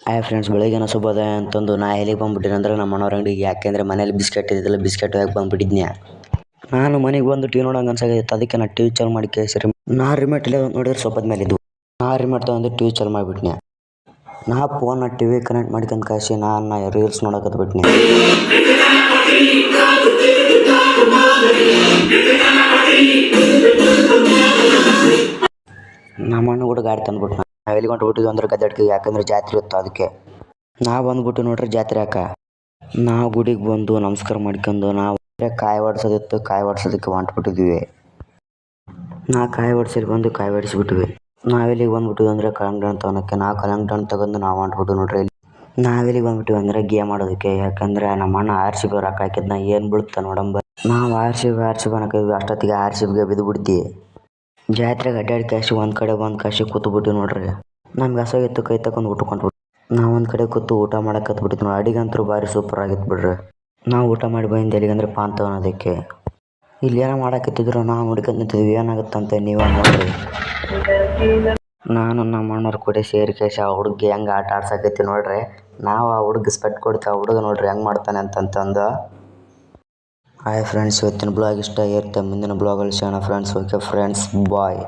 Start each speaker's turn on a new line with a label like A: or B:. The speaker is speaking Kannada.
A: ಹಾಯ್ ಫ್ರೆಂಡ್ಸ್, ಬೆಳಗ್ಗೆನ ಶುಭೋದಯ ಅಂತಂದು ನಾ ಎಲ್ಲಿಗೆ ಬಂದುಬಿಟ್ಟಿನಿ ಅಂದ್ರೆ ನಮ್ಮ ಮನೋರ ಅಂಗಡಿಗೆ. ಯಾಕೆಂದರೆ ಮನೇಲಿ ಬಿಸ್ಕೆಟ್ ಇದ್ದಿಲ್ಲ, ಬಿಸ್ಕೆಟ್ ಹೋಗಿ ಬಂದುಬಿಟ್ಟಿದ್ನ್ಯಾ. ನಾನು ಮನೆಗೆ ಬಂದು ಟಿ ನೋಡೋಂಗೆ ಅನ್ಸಾಗಿತ್ತು. ಅದಕ್ಕೆ ನಾ ಟಿ ಚಾಲು ಮಾಡಿ ಕೇಳಿಸಿ ನಾ ರಿಮೋಟ್ ಇಲ್ಲ ನೋಡಿದ್ರೆ ಸೊಪ್ಪದ ಮೇಲೆ ಇದ್ವು. ನಾ ರಿಮೋಟ್ ತಗೊಂಡು ಟಿ ಚಾಲು ಮಾಡಿಬಿಟ್ನ್ಯಾ. ನಾ ಫೋನ್ನ ಟಿವಿ ಕನೆಕ್ಟ್ ಮಾಡ್ಕೊಂಡು ಕಾಯಿಸಿ ನಾನು ರೀಲ್ಸ್ ನೋಡಕತ್ಬಿಟ್ನಿ. ನಮ್ಮ ಅಣ್ಣ ಕೂಡ ಗಾಡಿ ತಂದ್ಬಿಟ್ಟು ನಾವು ಎಲ್ಲಿ ಹೊಂಟುಬಿಟ್ಟಿದ್ವಿ ಅಂದ್ರೆ ಗದ್ದೆಡ್ಕಿಗೆ. ಯಾಕಂದ್ರೆ ಜಾತ್ರೆ ಇತ್ತು ಅದಕ್ಕೆ. ನಾ ಬಂದ್ಬಿಟ್ಟು ನೋಡ್ರಿ ಜಾತ್ರೆ ಯಾಕೆ ನಾವು ಗುಡಿಗೆ ಬಂದು ನಮಸ್ಕಾರ ಮಾಡ್ಕೊಂಡು ನಾವು ಕಾಯಿ ಹೊಡ್ಸೋದಿತ್ತು. ಕಾಯಿ ಹೊಡ್ಸೋದಕ್ಕೆ ಹೊಂಟ್ಬಿಟ್ಟಿದ್ವಿ. ನಾ ಕಾಯಿ ಹೊಡ್ಸಲ್ಲಿ ಬಂದು ಕಾಯಿ ಹೊಡಿಸ್ಬಿಟ್ವಿ. ನಾವೆಲ್ಲಿಗೆ ಬಂದ್ಬಿಟ್ಟಿವಿ ಅಂದರೆ ಕಲ್ಲಂಗಡಿ ಹಣ್ಣು ತೊಗೊಳಕ್ಕೆ. ನಾವು ಕಲ್ಲಂಗಡಿ ಹಣ್ಣು ತಗೊಂಡು ನಾವು ಹೊಂಟ್ಬಿಟ್ಟು ನೋಡ್ರಿ. ನಾವೆಲ್ಲಿಗೆ ಬಂದ್ಬಿಟ್ಟಿವಿ ಅಂದರೆ ಗೇಮ್ ಆಡೋದಕ್ಕೆ. ಯಾಕಂದರೆ ನಮ್ಮ ಅಣ್ಣ RCB ರೊಕ್ಕ ಹಾಕಿದ್ನ ಏನು ಬೀಳುತ್ತೆ ನೋಡಂಬ. ನಾವು RCB ಅನ್ನೋಕಿದ್ವಿ. ಅಷ್ಟೊತ್ತಿಗೆ RCBಗೆ ಬಿದ್ದು ಬಿಡ್ತಿ. ಜಾತ್ರೆಗೆ ಅಡ್ಡಾಡಿ ಕಾಶಿ ಒಂದು ಕಡೆ ಬಂದು ಕಾಶಿ ಕೂತ್ಬಿಟ್ಟು ನೋಡ್ರಿ. ನಮ್ಗೆ ಹಸವಾಗಿತ್ತು, ಕೈ ತಗೊಂಡು ಊಟ ಕೊಂಡ್ಬಿಟ್ಟು ನಾವು ಒಂದು ಕಡೆ ಕೂತು ಊಟ ಮಾಡಕತ್ಬಿಟ್ಟಿದ್ವಿ ನೋಡಿ. ಅಡಿಗಂತೂ ಭಾರಿ ಸೂಪರ್ ಆಗಿತ್ತು ಬಿಡ್ರಿ. ನಾವು ಊಟ ಮಾಡಿ ಬಂದು ಎಲ್ಲಿಗಂದ್ರೆ ಪಾನ್ ತಗೊಳೋದಕ್ಕೆ. ಇಲ್ಲಿ ಏನೋ ಮಾಡಕತ್ತಿದ್ರು, ನಾವು ನೋಡ್ಕೊಂಡು ನಿಂತಿದ್ವಿ. ಏನಾಗುತ್ತಂತ ನೀವೇ ನೋಡ್ರಿ. ನಾನು ನಮ್ಮ ಅಣ್ಣವ್ರು ಕೂಡ ಸೇರಿ ಕೇಶ ಆ ಹುಡುಗಿ ಹೆಂಗೆ ಆಟ ಆಡ್ಸಕೈತಿ ನೋಡ್ರಿ. ನಾವು ಆ ಹುಡುಗ ಸ್ಪೆಟ್ ಕೊಡ್ತೀವಿ. ಆ ಹುಡುಗ ನೋಡ್ರಿ ಹೆಂಗೆ ಮಾಡ್ತಾನೆ ಅಂತಂದು. ಹಾಯ್ ಫ್ರೆಂಡ್ಸ್, ಇವತ್ತಿನ ಬ್ಲಾಗ್ ಇಷ್ಟ ಆಗಿರುತ್ತೆ. ಮುಂದಿನ ಬ್ಲಾಗಲ್ಲಿ ಸಿಗೋಣ ಫ್ರೆಂಡ್ಸ್. ಓಕೆ ಫ್ರೆಂಡ್ಸ್, ಬಾಯ್.